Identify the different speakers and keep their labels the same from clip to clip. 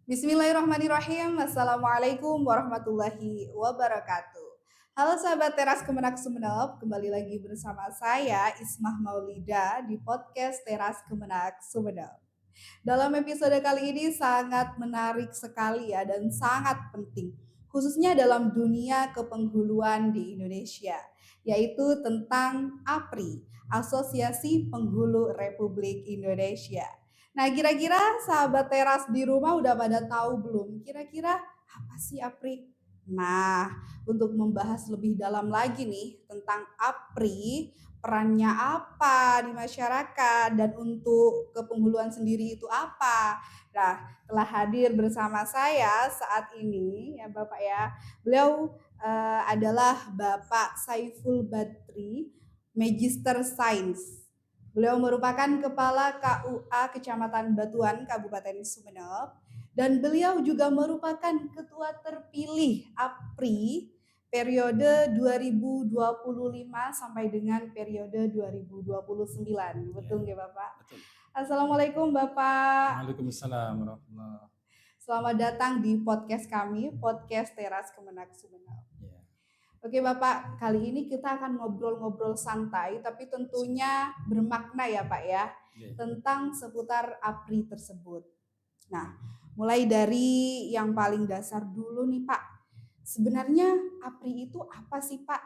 Speaker 1: Bismillahirrahmanirrahim. Assalamualaikum warahmatullahi wabarakatuh. Halo sahabat Teras Kemenak Sumeneb, kembali lagi bersama saya Ismah Maulida di podcast Teras Kemenak Sumeneb. Dalam episode kali ini sangat menarik sekali ya dan sangat penting, khususnya dalam dunia kepenghuluan di Indonesia, yaitu tentang APRI, Asosiasi Penghulu Republik Indonesia. Nah, kira-kira sahabat teras di rumah udah pada tahu belum? Kira-kira apa sih APRI? Nah, untuk membahas lebih dalam lagi nih tentang APRI, perannya apa di masyarakat dan untuk kepenghuluan sendiri itu apa. Nah, telah hadir bersama saya saat ini ya Bapak ya. Beliau adalah Bapak Saiful Badri, Magister Sains. Beliau merupakan Kepala KUA Kecamatan Batuan, Kabupaten Sumeneb, dan beliau juga merupakan Ketua terpilih APRI periode 2025 sampai dengan periode 2029. Betul nggak Bapak?
Speaker 2: Betul.
Speaker 1: Assalamualaikum Bapak.
Speaker 2: Waalaikumsalam warahmatullahi.
Speaker 1: Selamat datang di podcast kami, podcast Teras Kemenak Sumeneb.
Speaker 2: Ya.
Speaker 1: Oke Bapak, kali ini kita akan ngobrol-ngobrol santai, tapi tentunya bermakna ya Pak ya, tentang seputar APRI tersebut. Nah, mulai dari yang paling dasar dulu nih Pak. Sebenarnya APRI itu apa sih Pak?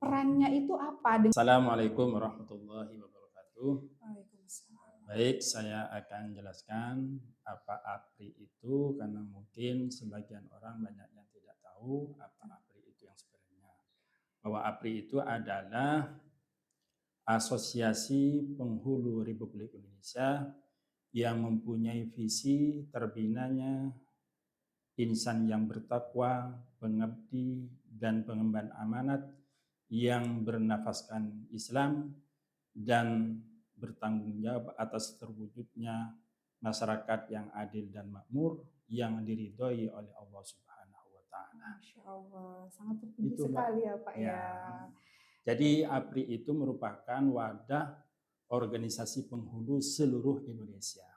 Speaker 1: Perannya itu apa?
Speaker 2: Assalamualaikum warahmatullahi wabarakatuh.
Speaker 1: Waalaikumsalam.
Speaker 2: Baik, saya akan jelaskan apa APRI itu karena mungkin sebagian orang banyak yang tidak tahu apa APRI itu yang sebenarnya. Bahwa APRI itu adalah Asosiasi Penghulu Republik Indonesia yang mempunyai visi terbinanya insan yang bertakwa, pengabdi, dan pengemban amanat yang bernafaskan Islam dan bertanggung jawab atas terwujudnya masyarakat yang adil dan makmur yang diridhoi oleh Allah Subhanahu wa taala.
Speaker 1: Masya Allah, sangat terpuji sekali ya Pak ya.
Speaker 2: Jadi APRI itu merupakan wadah organisasi penghulu seluruh Indonesia.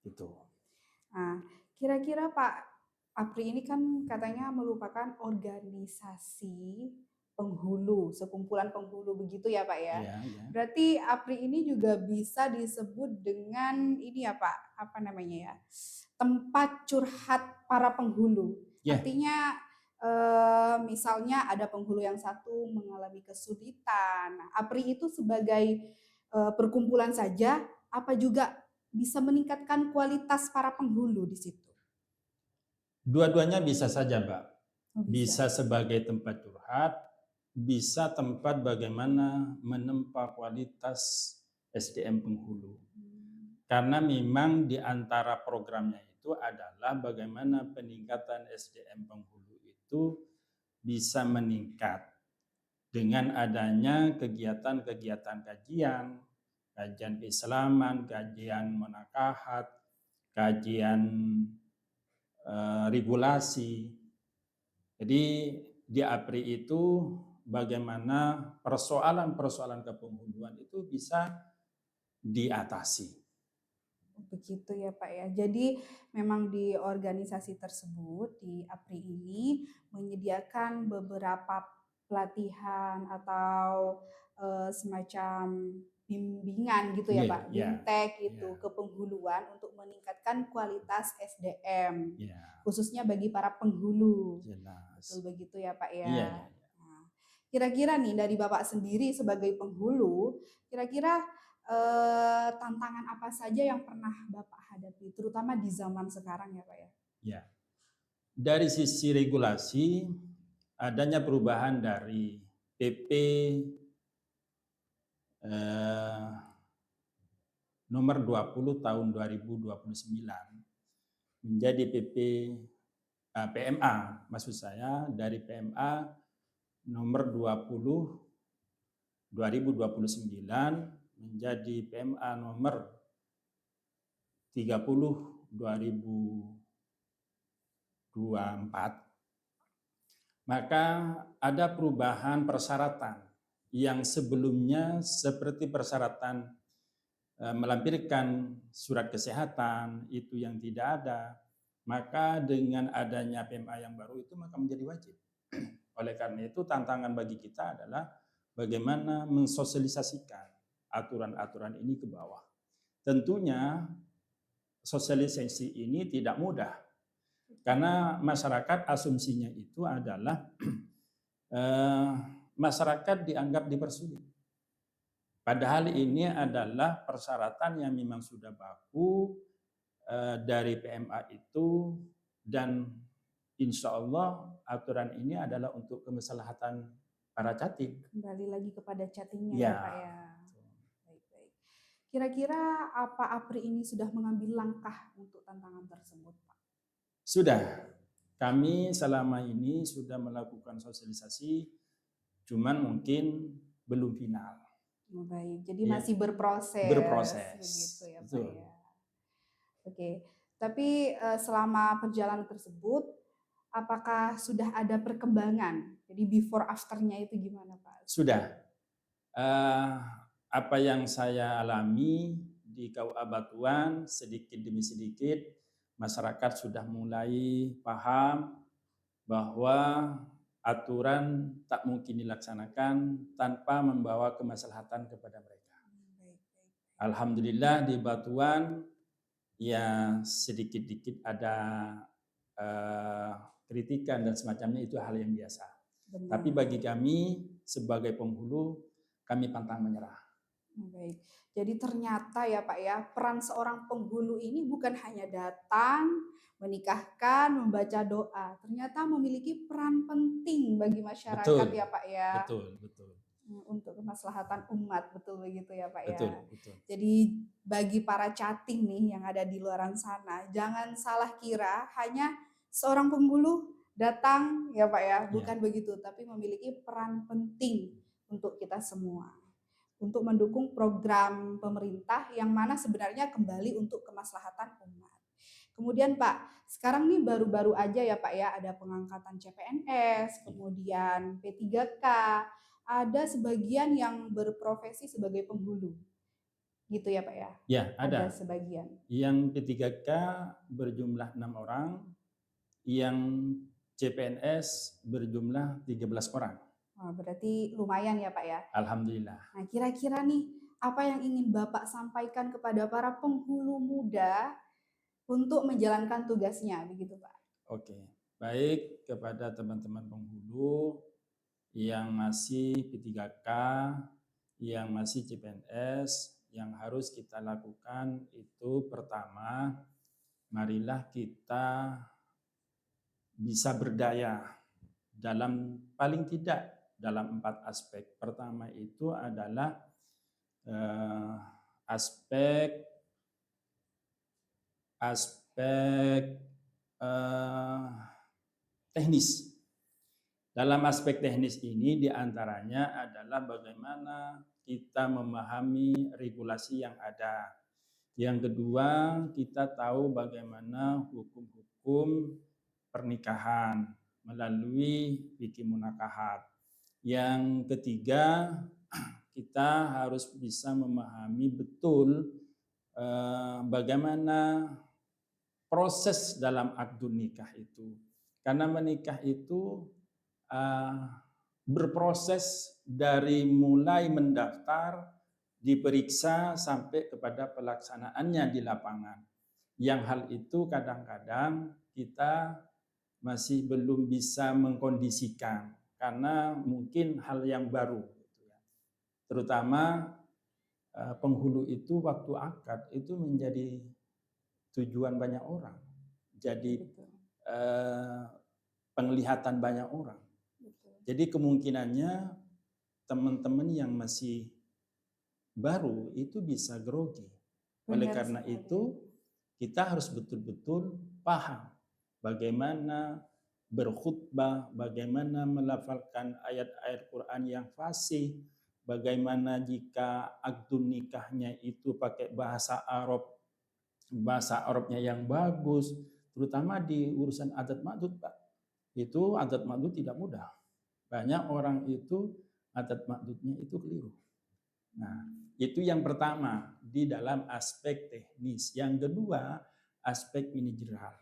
Speaker 2: Gitu.
Speaker 1: Nah, kira-kira Pak, APRI ini kan katanya merupakan organisasi penghulu, sekumpulan penghulu begitu ya Pak ya.
Speaker 2: Ya, ya.
Speaker 1: Berarti APRI ini juga bisa disebut dengan ini ya Pak, apa namanya ya, tempat curhat para penghulu.
Speaker 2: Ya.
Speaker 1: Artinya misalnya ada penghulu yang satu mengalami kesulitan, nah, APRI itu sebagai perkumpulan saja, apa juga bisa meningkatkan kualitas para penghulu di situ?
Speaker 2: Dua-duanya bisa saja, Mbak.
Speaker 1: Bisa
Speaker 2: sebagai tempat curhat, bisa tempat bagaimana menempa kualitas SDM penghulu. Karena memang di antara programnya itu adalah bagaimana peningkatan SDM penghulu itu bisa meningkat dengan adanya kegiatan-kegiatan kajian keislaman, kajian munakahat, kajian regulasi. Jadi di APRI itu bagaimana persoalan-persoalan kepenghuluan itu bisa diatasi.
Speaker 1: Begitu ya Pak ya. Jadi memang di organisasi tersebut, di APRI ini menyediakan beberapa pelatihan atau semacam bimbingan gitu ya Pak, BIMTEK itu kepenghuluan untuk meningkatkan kualitas SDM, khususnya bagi para penghulu. Betul begitu ya Pak ya. Nah, kira-kira nih dari Bapak sendiri sebagai penghulu, kira-kira tantangan apa saja yang pernah Bapak hadapi, terutama di zaman sekarang ya Pak ya?
Speaker 2: Ya, dari sisi regulasi adanya perubahan dari PP nomor 20 tahun 2029 menjadi PP PMA, maksud saya dari PMA nomor 20 2029 menjadi PMA nomor 30 2024, maka ada perubahan persyaratan yang sebelumnya seperti persyaratan melampirkan surat kesehatan itu yang tidak ada, maka dengan adanya PMA yang baru itu maka menjadi wajib. Oleh karena itu tantangan bagi kita adalah bagaimana mensosialisasikan aturan-aturan ini ke bawah. Tentunya sosialisasi ini tidak mudah karena masyarakat asumsinya itu adalah masyarakat dianggap dipersulit. Padahal ini adalah persyaratan yang memang sudah baku dari PMA itu, dan insya Allah aturan ini adalah untuk kemaslahatan para cating.
Speaker 1: Kembali lagi kepada chattingnya
Speaker 2: Ya.
Speaker 1: ya Pak ya. Baik-baik. Kira-kira apa APRI ini sudah mengambil langkah untuk tantangan tersebut Pak?
Speaker 2: Sudah. Kami selama ini sudah melakukan sosialisasi, cuman mungkin belum final.
Speaker 1: Oh, baik, jadi
Speaker 2: Ya,
Speaker 1: masih berproses.
Speaker 2: Begitu ya
Speaker 1: Pak ya. Oke, tapi selama perjalanan tersebut, apakah sudah ada perkembangan? Jadi before afternya itu gimana Pak?
Speaker 2: Sudah. Apa yang saya alami di KUA Batuan, sedikit demi sedikit masyarakat sudah mulai paham bahwa aturan tak mungkin dilaksanakan tanpa membawa kemaslahatan kepada mereka. Alhamdulillah di Batuan ya sedikit-dikit ada kritikan dan semacamnya, itu hal yang biasa.
Speaker 1: Benar.
Speaker 2: Tapi bagi kami sebagai penghulu, kami pantang menyerah.
Speaker 1: Baik. Jadi ternyata ya Pak ya, peran seorang penghulu ini bukan hanya datang, menikahkan, membaca doa. Ternyata memiliki peran penting bagi masyarakat. Betul. Ya Pak ya.
Speaker 2: Betul.
Speaker 1: Untuk kemaslahatan umat, betul begitu ya Pak ya.
Speaker 2: Betul.
Speaker 1: Jadi bagi para cating nih yang ada di luaran sana, jangan salah kira hanya seorang penghulu datang ya Pak ya, bukan begitu, tapi memiliki peran penting untuk kita semua, untuk mendukung program pemerintah yang mana sebenarnya kembali untuk kemaslahatan umat. Kemudian Pak, sekarang nih baru-baru aja ya Pak ya, ada pengangkatan CPNS, kemudian P3K, ada sebagian yang berprofesi sebagai penghulu. Gitu ya Pak ya?
Speaker 2: Ya, ada
Speaker 1: sebagian.
Speaker 2: Yang P3K berjumlah 6 orang, yang CPNS berjumlah 13 orang.
Speaker 1: Oh, berarti lumayan ya Pak ya?
Speaker 2: Alhamdulillah.
Speaker 1: Nah, kira-kira nih, apa yang ingin Bapak sampaikan kepada para penghulu muda untuk menjalankan tugasnya, begitu Pak?
Speaker 2: Oke, baik kepada teman-teman penghulu yang masih P3K, yang masih CPNS, yang harus kita lakukan itu pertama, marilah kita bisa berdaya dalam paling tidak dalam 4 aspek. Pertama itu adalah aspek teknis. Dalam aspek teknis ini diantaranya adalah bagaimana kita memahami regulasi yang ada. Yang kedua, kita tahu bagaimana hukum-hukum pernikahan melalui fikih munakahat. Yang ketiga, kita harus bisa memahami betul bagaimana proses dalam akdun nikah itu. Karena menikah itu berproses dari mulai mendaftar, diperiksa sampai kepada pelaksanaannya di lapangan. Yang hal itu kadang-kadang kita masih belum bisa mengkondisikan karena mungkin hal yang baru. Terutama penghulu itu waktu akad itu menjadi tujuan banyak orang. Jadi penglihatan banyak orang. Jadi kemungkinannya teman-teman yang masih baru itu bisa grogi. Oleh karena itu kita harus betul-betul paham bagaimana berkhutbah, bagaimana melafalkan ayat-ayat Quran yang fasih, bagaimana jika akdun nikahnya itu pakai bahasa Arabnya yang bagus, terutama di urusan adat ma'dud Pak. Itu adat ma'dud tidak mudah. Banyak orang itu adat ma'dudnya itu keliru. Nah, itu yang pertama di dalam aspek teknis. Yang kedua, aspek manajerial.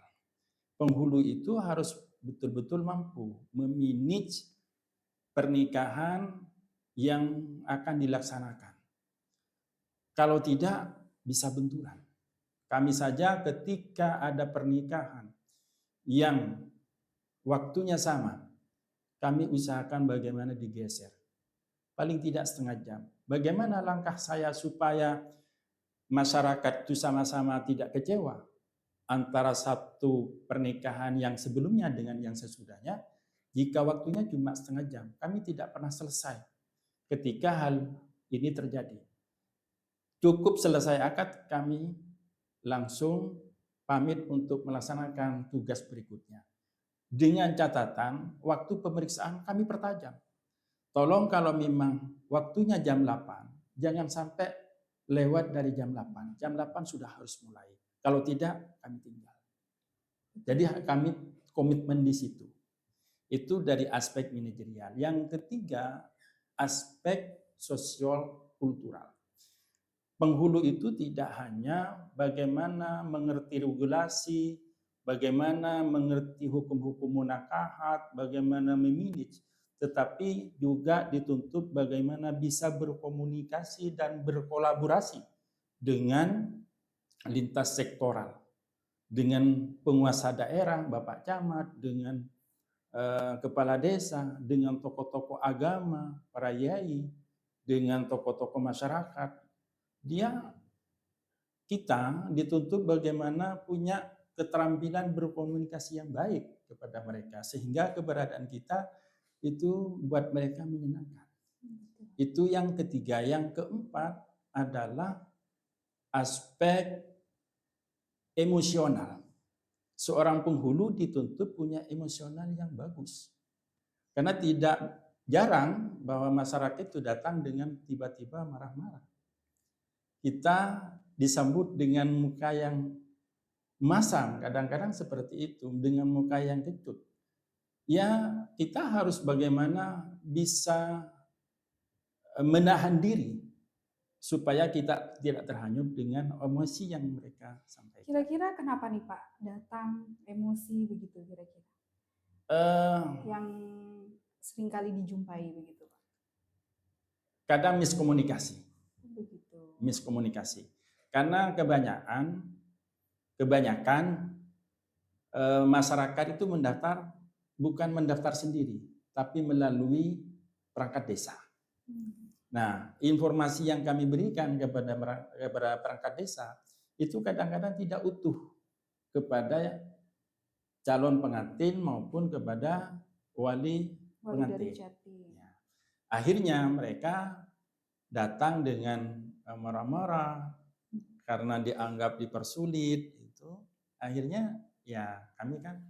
Speaker 2: penghulu itu harus betul-betul mampu memanage pernikahan yang akan dilaksanakan. Kalau tidak, bisa benturan. Kami saja ketika ada pernikahan yang waktunya sama, kami usahakan bagaimana digeser. Paling tidak setengah jam. Bagaimana langkah saya supaya masyarakat itu sama-sama tidak kecewa antara satu pernikahan yang sebelumnya dengan yang sesudahnya, jika waktunya cuma setengah jam, kami tidak pernah selesai ketika hal ini terjadi. Cukup selesai akad, kami langsung pamit untuk melaksanakan tugas berikutnya. Dengan catatan, waktu pemeriksaan kami pertajam. Tolong kalau memang waktunya jam 8, jangan sampai lewat dari jam 8. Jam 8 sudah harus mulai. Kalau tidak, kami tinggal. Jadi kami komitmen di situ. Itu dari aspek manajerial. Yang ketiga, aspek sosial kultural. Penghulu itu tidak hanya bagaimana mengerti regulasi, bagaimana mengerti hukum-hukum munakahat, bagaimana memanage, tetapi juga dituntut bagaimana bisa berkomunikasi dan berkolaborasi dengan lintas sektoral, dengan penguasa daerah, Bapak Camat, dengan kepala desa, dengan tokoh-tokoh agama, para yai, dengan tokoh-tokoh masyarakat. Kita dituntut bagaimana punya keterampilan berkomunikasi yang baik kepada mereka, sehingga keberadaan kita itu buat mereka menyenangkan. Itu yang ketiga. Yang keempat adalah aspek emosional. Seorang penghulu dituntut punya emosional yang bagus. Karena tidak jarang bahwa masyarakat itu datang dengan tiba-tiba marah-marah. Kita disambut dengan muka yang masam, kadang-kadang seperti itu, dengan muka yang kecut. Ya, kita harus bagaimana bisa menahan diri supaya kita tidak terhanyut dengan emosi yang mereka sampaikan.
Speaker 1: Kira-kira kenapa nih Pak datang emosi begitu kira-kira? Yang seringkali dijumpai begitu Pak.
Speaker 2: Kadang miskomunikasi.
Speaker 1: Begitu.
Speaker 2: Miskomunikasi. Karena kebanyakan masyarakat itu bukan mendaftar sendiri, tapi melalui perangkat desa. Nah, informasi yang kami berikan kepada perangkat desa itu kadang-kadang tidak utuh kepada calon pengantin maupun kepada wali pengantin. Ya. Akhirnya mereka datang dengan marah-marah karena dianggap dipersulit. Itu akhirnya ya kami kan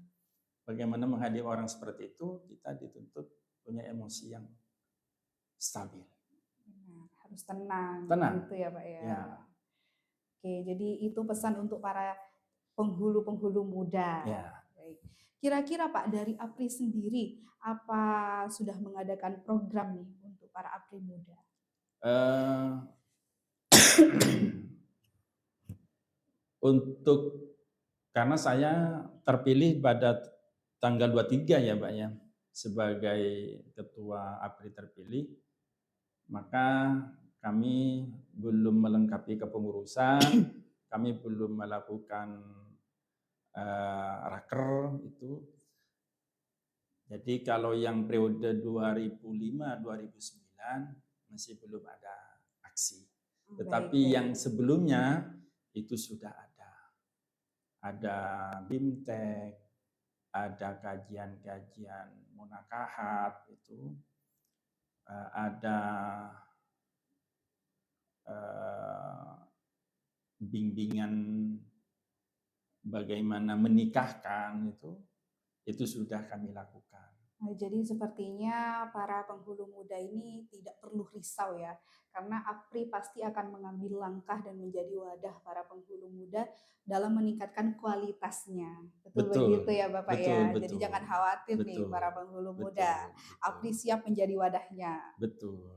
Speaker 2: bagaimana menghadapi orang seperti itu, kita dituntut punya emosi yang stabil.
Speaker 1: Harus tenang. Gitu ya Pak ya.
Speaker 2: Ya.
Speaker 1: Oke, jadi itu pesan untuk para penghulu-penghulu muda.
Speaker 2: Ya.
Speaker 1: Baik. Kira-kira Pak dari APRI sendiri apa sudah mengadakan program nih untuk para APRI muda?
Speaker 2: Karena saya terpilih pada tanggal 23 ya Pak ya, sebagai ketua APRI terpilih, maka kami belum melengkapi kepengurusan, kami belum melakukan raker itu. Jadi kalau yang periode 2005-2009 masih belum ada aksi. Tetapi yang sebelumnya itu sudah ada. Ada BIMTEK, ada kajian-kajian munakahat itu, ada bimbingan bagaimana menikahkan itu sudah kami lakukan.
Speaker 1: Nah, jadi sepertinya para penghulu muda ini tidak perlu risau ya, karena APRI pasti akan mengambil langkah dan menjadi wadah para penghulu muda dalam meningkatkan kualitasnya. Betul begitu ya Bapak ya.
Speaker 2: Betul,
Speaker 1: jadi jangan khawatir nih para penghulu muda. APRI siap menjadi wadahnya.
Speaker 2: Betul.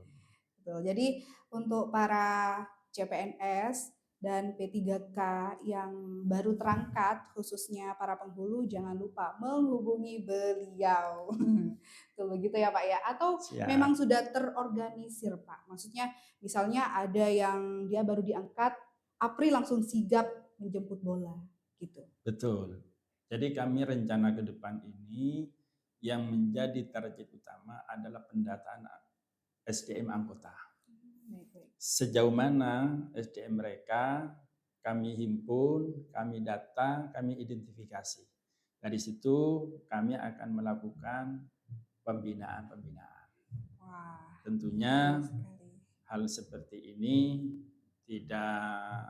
Speaker 1: Jadi untuk para CPNS dan P3K yang baru terangkat, khususnya para penghulu, jangan lupa menghubungi beliau. Tuh begitu ya Pak ya? Atau memang
Speaker 2: Siap.
Speaker 1: sudah terorganisir Pak? Maksudnya misalnya ada yang dia baru diangkat, April langsung sigap menjemput bola gitu.
Speaker 2: Betul. Jadi kami rencana ke depan ini yang menjadi target utama adalah pendataan SDM anggota. Sejauh mana SDM mereka kami himpun, kami data, kami identifikasi. Dari situ kami akan melakukan pembinaan-pembinaan.
Speaker 1: Wah,
Speaker 2: Tentunya
Speaker 1: sekali.
Speaker 2: hal seperti ini tidak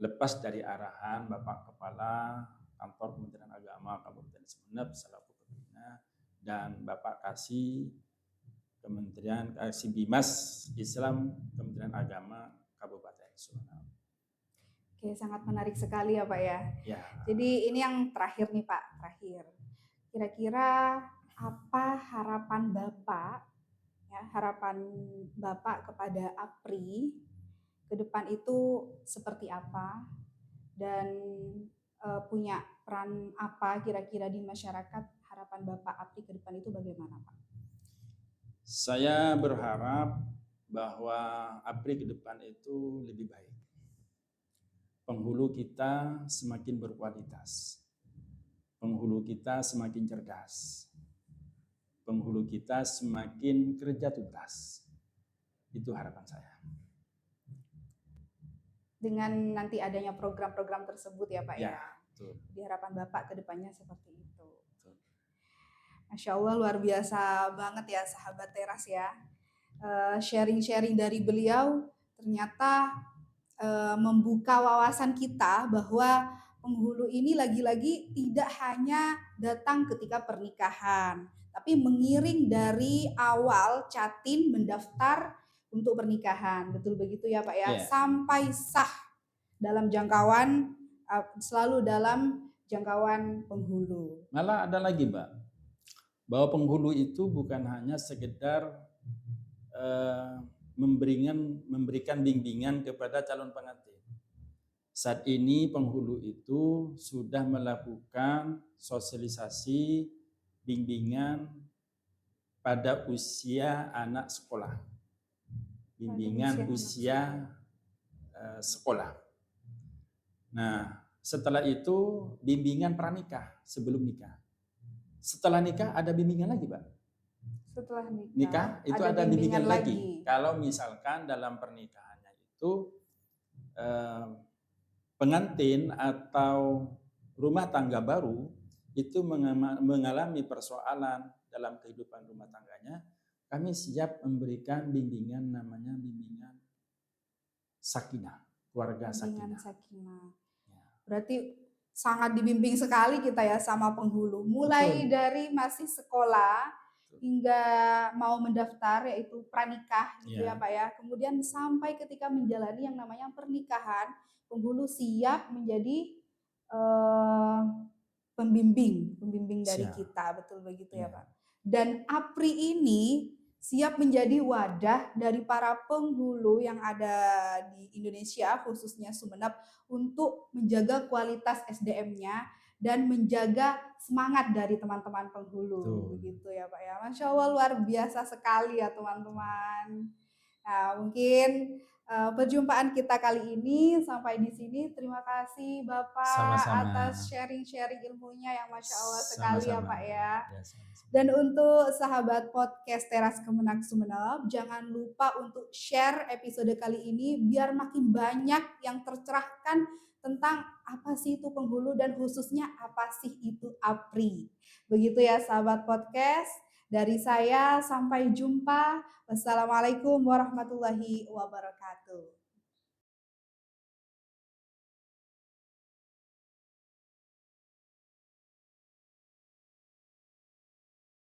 Speaker 2: lepas dari arahan Bapak Kepala Kantor Kementerian Agama Kabupaten Sumeneb selaku pembina dan Bapak Kasih Bimas Islam Kementerian Agama Kabupaten Sumeneb.
Speaker 1: Oke, sangat menarik sekali ya Pak ya.
Speaker 2: Ya.
Speaker 1: Jadi ini yang terakhir nih Pak, terakhir. Kira-kira apa harapan Bapak, ya, harapan Bapak kepada APRI ke depan itu seperti apa dan punya peran apa kira-kira di masyarakat? Harapan Bapak APRI ke depan itu bagaimana Pak?
Speaker 2: Saya berharap bahwa APRI ke depan itu lebih baik. Penghulu kita semakin berkualitas. Penghulu kita semakin cerdas. Penghulu kita semakin kerja tuntas. Itu harapan saya.
Speaker 1: Dengan nanti adanya program-program tersebut ya Pak ya.
Speaker 2: Betul.
Speaker 1: Di harapan Bapak ke depannya seperti itu. Betul. Masya Allah luar biasa banget ya sahabat teras ya. Sharing-sharing dari beliau ternyata membuka wawasan kita bahwa penghulu ini lagi-lagi tidak hanya datang ketika pernikahan, tapi mengiring dari awal catin mendaftar untuk pernikahan. Betul begitu ya Pak ya? Sampai sah dalam jangkauan, selalu dalam jangkauan penghulu.
Speaker 2: Malah ada lagi Mbak, bahwa penghulu itu bukan hanya sekedar memberikan bimbingan kepada calon pengantin. Saat ini penghulu itu sudah melakukan sosialisasi bimbingan pada usia anak sekolah. Bimbingan usia sekolah. Nah, setelah itu bimbingan pranikah sebelum nikah. Setelah nikah ada bimbingan lagi, Pak.
Speaker 1: Setelah
Speaker 2: nikah itu ada bimbingan lagi. Kalau misalkan dalam pernikahannya itu pengantin atau rumah tangga baru itu mengalami persoalan dalam kehidupan rumah tangganya, kami siap memberikan bimbingan namanya bimbingan sakinah, keluarga sakinah.
Speaker 1: Berarti sangat dibimbing sekali kita ya sama penghulu, mulai dari masih sekolah hingga mau mendaftar yaitu pranikah gitu ya Pak ya. Kemudian sampai ketika menjalani yang namanya pernikahan, penghulu siap menjadi pembimbing dari kita, betul begitu ya Pak. Dan APRI ini siap menjadi wadah dari para penghulu yang ada di Indonesia, khususnya Sumeneb, untuk menjaga kualitas SDM-nya dan menjaga semangat dari teman-teman penghulu. Begitu ya Pak ya. Masya Allah luar biasa sekali ya teman-teman. Nah mungkin perjumpaan kita kali ini sampai di sini. Terima kasih Bapak atas sharing-sharing ilmunya yang Masya Allah sekali ya Pak ya. Dan untuk sahabat podcast Teras Kemenak Sumeneb, jangan lupa untuk share episode kali ini biar makin banyak yang tercerahkan tentang apa sih itu penghulu dan khususnya apa sih itu APRI. Begitu ya sahabat podcast, dari saya sampai jumpa. Wassalamualaikum warahmatullahi wabarakatuh.